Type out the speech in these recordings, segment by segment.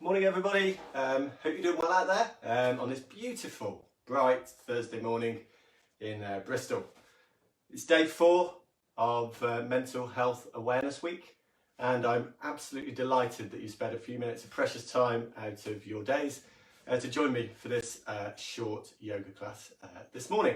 Morning everybody, hope you're doing well out there on this beautiful, bright Thursday morning in Bristol. It's day 4 of Mental Health Awareness Week, and I'm absolutely delighted that you spent a few minutes of precious time out of your days to join me for this short yoga class this morning.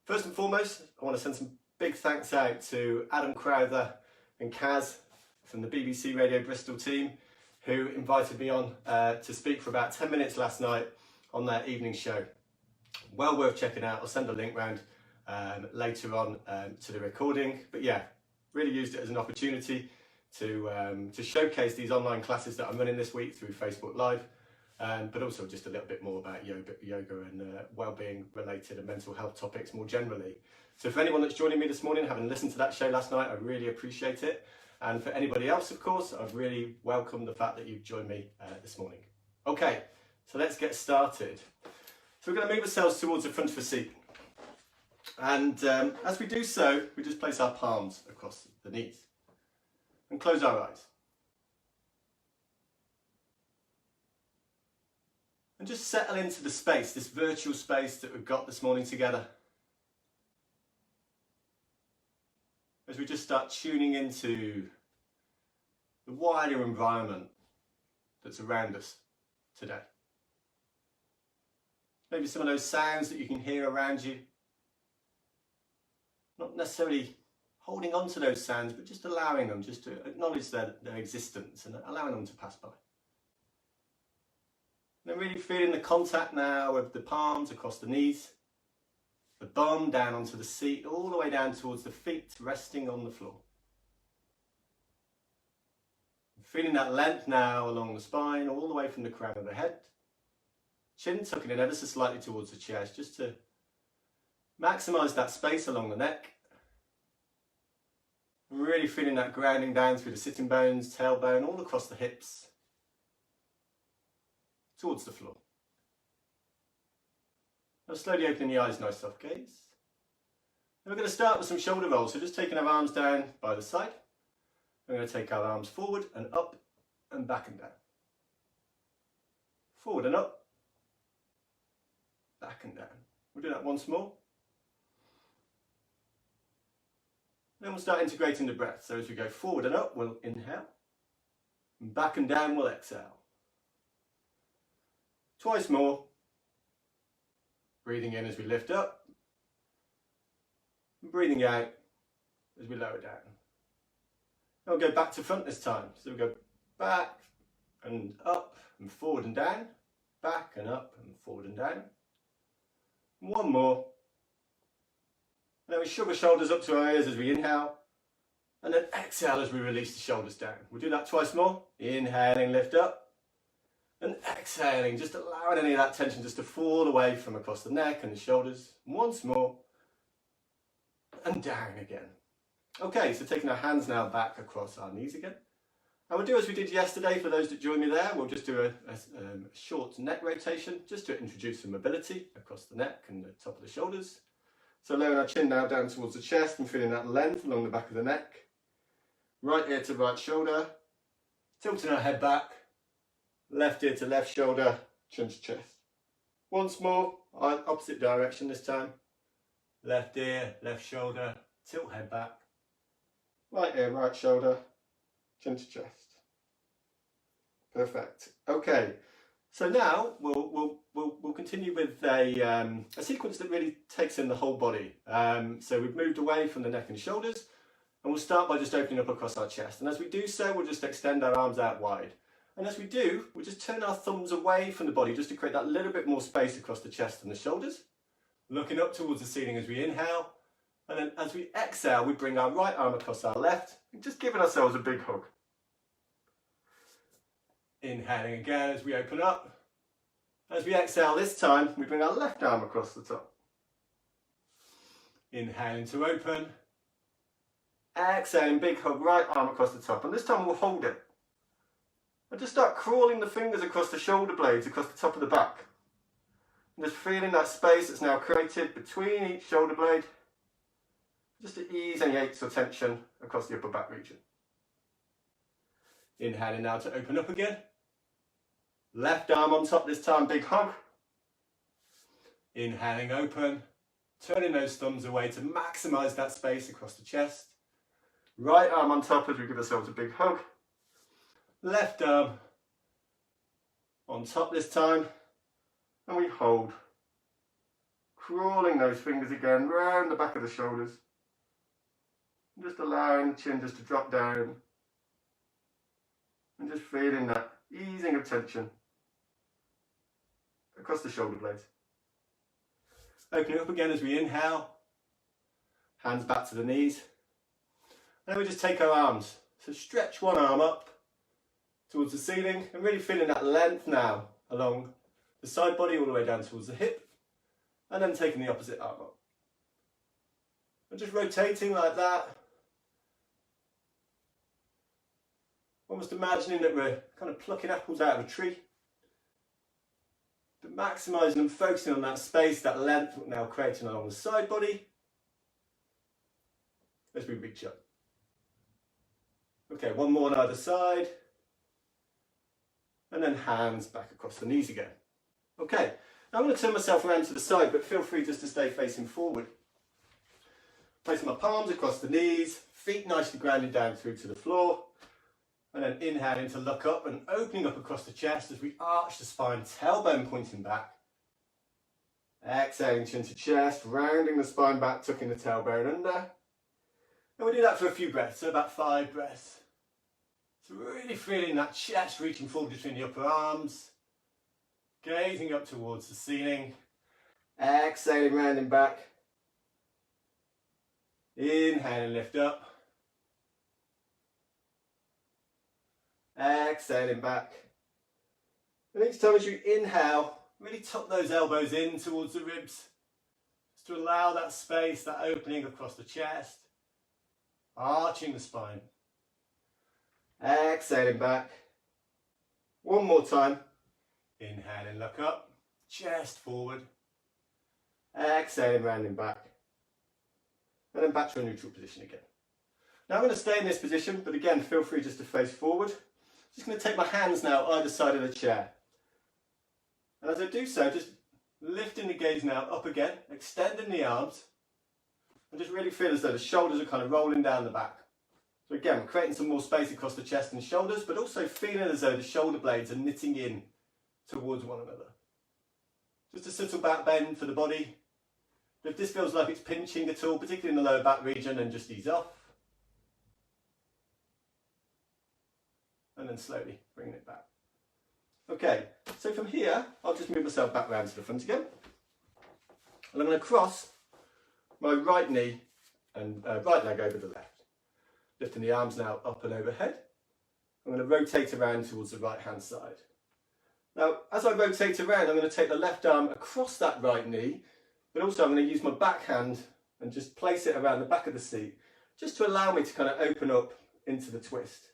First and foremost, I want to send some big thanks out to Adam Crowther and Kaz from the BBC Radio Bristol team, who invited me on to speak for about 10 minutes last night on their evening show. Well worth checking out. I'll send a link round later on to the recording. But yeah, really used it as an opportunity to showcase these online classes that I'm running this week through Facebook Live, but also just a little bit more about yoga and well-being related and mental health topics more generally. So for anyone that's joining me this morning, having listened to that show last night, I really appreciate it. And for anybody else, of course, I've really welcomed the fact that you've joined me this morning. Okay, so let's get started. So we're going to move ourselves towards the front of the seat. And as we do so, we just place our palms across the knees and close our eyes. And just settle into the space, this virtual space that we've got this morning together. As we just start tuning into the wider environment that's around us today. Maybe some of those sounds that you can hear around you. Not necessarily holding on to those sounds, but just allowing them, just to acknowledge their existence and allowing them to pass by. And then really feeling the contact now of the palms across the knees, the bum down onto the seat, all the way down towards the feet, resting on the floor. Feeling that length now along the spine, all the way from the crown of the head. Chin tucking in ever so slightly towards the chest, just to maximise that space along the neck. Really feeling that grounding down through the sitting bones, tailbone, all across the hips, towards the floor. Now slowly opening the eyes, nice soft gaze. And we're going to start with some shoulder rolls, so just taking our arms down by the side. We're going to take our arms forward and up and back and down. Forward and up, back and down. We'll do that once more. Then we'll start integrating the breath. So as we go forward and up, we'll inhale. And back and down, we'll exhale. Twice more. Breathing in as we lift up, and breathing out as we lower down. Now we'll go back to front this time. So we'll go back and up and forward and down, back and up and forward and down. One more. And then we shove our shoulders up to our ears as we inhale, and then exhale as we release the shoulders down. We'll do that twice more. Inhaling, lift up. And exhaling, just allowing any of that tension just to fall away from across the neck and the shoulders. Once more. And down again. Okay, so taking our hands now back across our knees again. And we'll do as we did yesterday. For those that joined me there, we'll just do a short neck rotation, just to introduce some mobility across the neck and the top of the shoulders. So lowering our chin now down towards the chest and feeling that length along the back of the neck. Right ear to right shoulder. Tilting our head back. Left ear to left shoulder, chin to chest. Once more, opposite direction this time. Left ear, left shoulder, tilt head back. Right ear, right shoulder, chin to chest. Perfect. Okay, so now we'll continue with a sequence that really takes in the whole body. So we've moved away from the neck and shoulders, and we'll start by just opening up across our chest. And as we do so, we'll just extend our arms out wide. And as we do, we'll just turn our thumbs away from the body just to create that little bit more space across the chest and the shoulders. Looking up towards the ceiling as we inhale. And then as we exhale, we bring our right arm across our left, and just giving ourselves a big hug. Inhaling again as we open up. As we exhale this time, we bring our left arm across the top. Inhaling to open. Exhaling, big hug, right arm across the top. And this time we'll hold it. And just start crawling the fingers across the shoulder blades, across the top of the back. And just feeling that space that's now created between each shoulder blade, just to ease any aches or tension across the upper back region. Inhaling now to open up again. Left arm on top this time, big hug. Inhaling open, turning those thumbs away to maximise that space across the chest. Right arm on top as we give ourselves a big hug. Left arm on top this time, and we hold. Crawling those fingers again round the back of the shoulders. Just allowing the chin just to drop down. And just feeling that easing of tension across the shoulder blades. Open it up again as we inhale. Hands back to the knees. And then we just take our arms. So stretch one arm up towards the ceiling and really feeling that length now along the side body all the way down towards the hip. And then taking the opposite arm up. And just rotating like that. Almost imagining that we're kind of plucking apples out of a tree. But maximising and focusing on that space, that length we're now creating along the side body as we reach up. Okay, one more on either side. And then hands back across the knees again. Okay, now I'm going to turn myself around to the side, but feel free just to stay facing forward. Placing my palms across the knees, feet nicely grounded down through to the floor. And then inhaling to look up and opening up across the chest as we arch the spine, tailbone pointing back. Exhaling chin to chest, rounding the spine back, tucking the tailbone under. And we do that for a few breaths, so about 5 breaths. So really feeling that chest reaching forward between the upper arms. Gazing up towards the ceiling. Exhaling, rounding back. Inhaling, lift up. Exhaling back. And each time as you inhale, really tuck those elbows in towards the ribs. Just to allow that space, that opening across the chest. Arching the spine. Exhaling back. One more time. Inhaling, look up. Chest forward. Exhaling, rounding back. And then back to a neutral position again. Now I'm going to stay in this position, but again, feel free just to face forward. Just going to take my hands now either side of the chair. And as I do so, just lifting the gaze now up again, extending the arms, and just really feel as though the shoulders are kind of rolling down the back. So again, we're creating some more space across the chest and shoulders, but also feeling as though the shoulder blades are knitting in towards one another. Just a subtle back bend for the body. If this feels like it's pinching at all, particularly in the lower back region, then just ease off. And then slowly bringing it back. Okay, so from here, I'll just move myself back round to the front again. And I'm going to cross my right knee and right leg over the left. Lifting the arms now up and overhead. I'm going to rotate around towards the right hand side. Now, as I rotate around, I'm going to take the left arm across that right knee, but also I'm going to use my back hand and just place it around the back of the seat, just to allow me to kind of open up into the twist.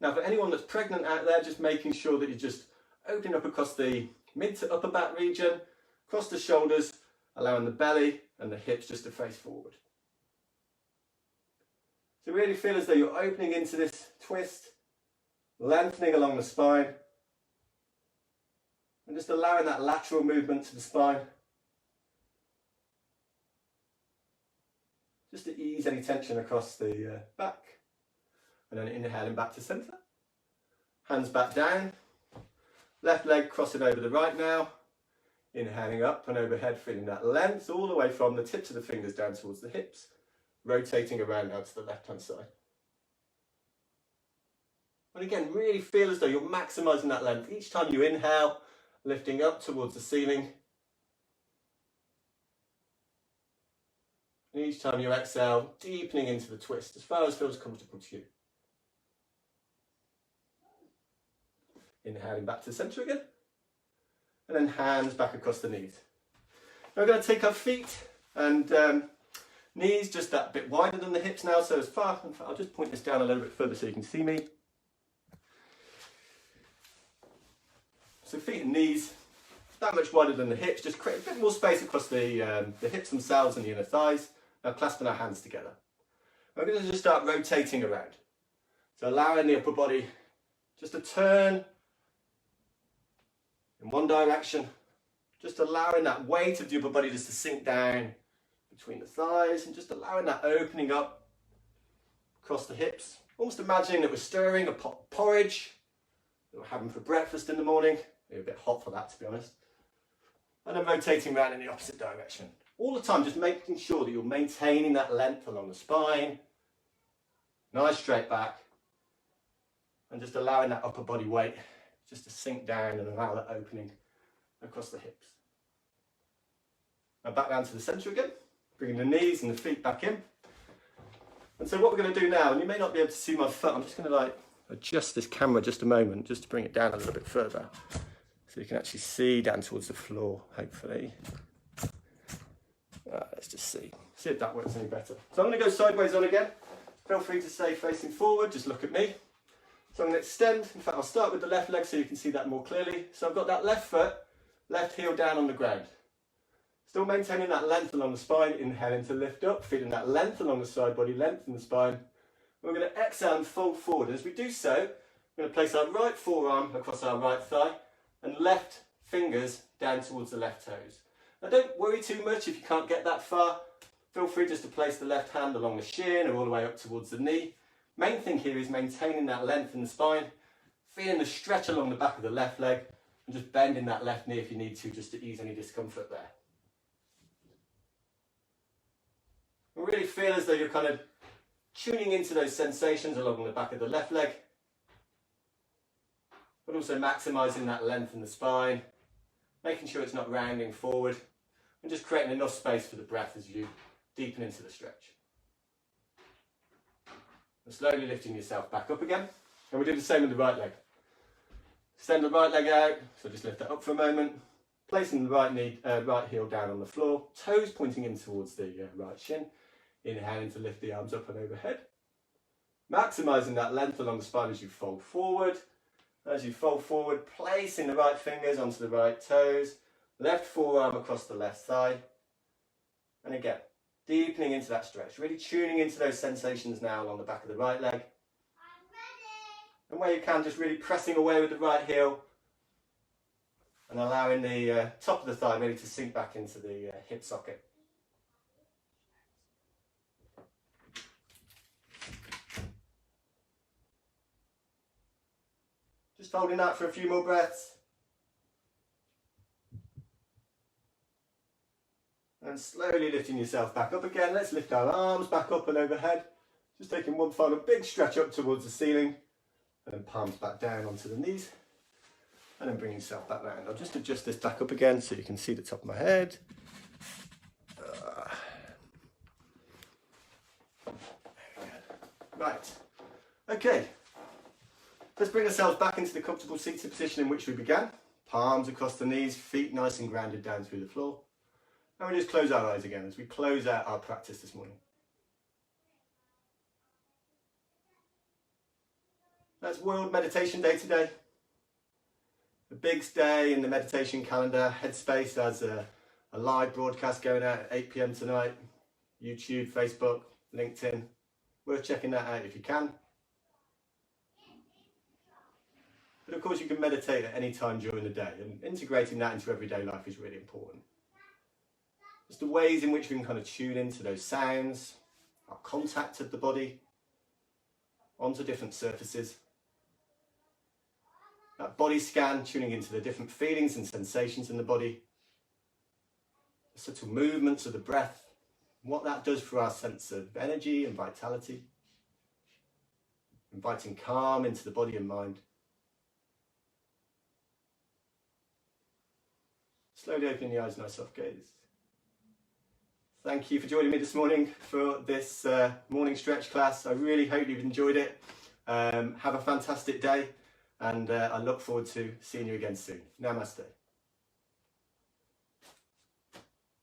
Now, for anyone that's pregnant out there, just making sure that you're just opening up across the mid to upper back region, across the shoulders, allowing the belly and the hips just to face forward. So really feel as though you're opening into this twist, lengthening along the spine, and just allowing that lateral movement to the spine. Just to ease any tension across the back. And then inhaling back to centre. Hands back down. Left leg crossing over the right now. Inhaling up and overhead, feeling that length all the way from the tips of the fingers down towards the hips. Rotating around now to the left hand side. And again, really feel as though you're maximising that length. Each time you inhale, lifting up towards the ceiling. And each time you exhale, deepening into the twist as far as feels comfortable to you. Inhaling back to the centre again. And then hands back across the knees. Now we're going to take our feet and knees just that bit wider than the hips now. So as far, in fact, I'll just point this down a little bit further so you can see me. So feet and knees that much wider than the hips, just create a bit more space across the hips themselves and the inner thighs. Now clasping our hands together. We're going to just start rotating around. So allowing the upper body just to turn in one direction, just allowing that weight of the upper body just to sink down between the thighs and just allowing that opening up across the hips. Almost imagining that we're stirring a pot of porridge that we're having for breakfast in the morning. Maybe a bit hot for that, to be honest. And then rotating around in the opposite direction. All the time, just making sure that you're maintaining that length along the spine. Nice straight back. And just allowing that upper body weight just to sink down and allow that opening across the hips. Now back down to the centre again. Bringing the knees and the feet back in. And so what we're going to do now, and you may not be able to see my foot, I'm just going to adjust this camera just a moment, just to bring it down a little bit further. So you can actually see down towards the floor, hopefully. Let's just see if that works any better. So I'm going to go sideways on again. Feel free to stay facing forward, just look at me. So I'm going to extend, in fact I'll start with the left leg so you can see that more clearly. So I've got that left foot, left heel down on the ground. Still maintaining that length along the spine, inhaling to lift up, feeling that length along the side body, length in the spine. We're going to exhale and fold forward. And as we do so, we're going to place our right forearm across our right thigh and left fingers down towards the left toes. Now don't worry too much if you can't get that far. Feel free just to place the left hand along the shin or all the way up towards the knee. Main thing here is maintaining that length in the spine, feeling the stretch along the back of the left leg and just bending that left knee if you need to, just to ease any discomfort there. And really feel as though you're kind of tuning into those sensations along the back of the left leg, but also maximising that length in the spine, making sure it's not rounding forward, and just creating enough space for the breath as you deepen into the stretch. And slowly lifting yourself back up again, and we do the same with the right leg. Extend the right leg out, so just lift that up for a moment, placing the right heel down on the floor, toes pointing in towards the right shin. Inhaling to lift the arms up and overhead. Maximising that length along the spine as you fold forward. As you fold forward, placing the right fingers onto the right toes. Left forearm across the left thigh. And again, deepening into that stretch. Really tuning into those sensations now along the back of the right leg. And where you can, just really pressing away with the right heel. And allowing the top of the thigh really to sink back into the hip socket. Just holding that for a few more breaths. And slowly lifting yourself back up again. Let's lift our arms back up and overhead. Just taking one final big stretch up towards the ceiling. And then palms back down onto the knees. And then bring yourself back round. I'll just adjust this back up again so you can see the top of my head. Right. Okay. Let's bring ourselves back into the comfortable seated position in which we began. Palms across the knees, feet nice and grounded down through the floor. And we just close our eyes again as we close out our practice this morning. That's World Meditation Day today. A big day in the meditation calendar. Headspace has a live broadcast going out at 8 PM tonight. YouTube, Facebook, LinkedIn. Worth checking that out if you can. But of course you can meditate at any time during the day, and integrating that into everyday life is really important. Just the ways in which we can kind of tune into those sounds, our contact of the body, onto different surfaces. That body scan, tuning into the different feelings and sensations in the body. The subtle movements of the breath, what that does for our sense of energy and vitality. Inviting calm into the body and mind. Slowly opening the eyes, nice soft gaze. Thank you for joining me this morning for this morning stretch class. I really hope you've enjoyed it. Have a fantastic day, and I look forward to seeing you again soon. Namaste.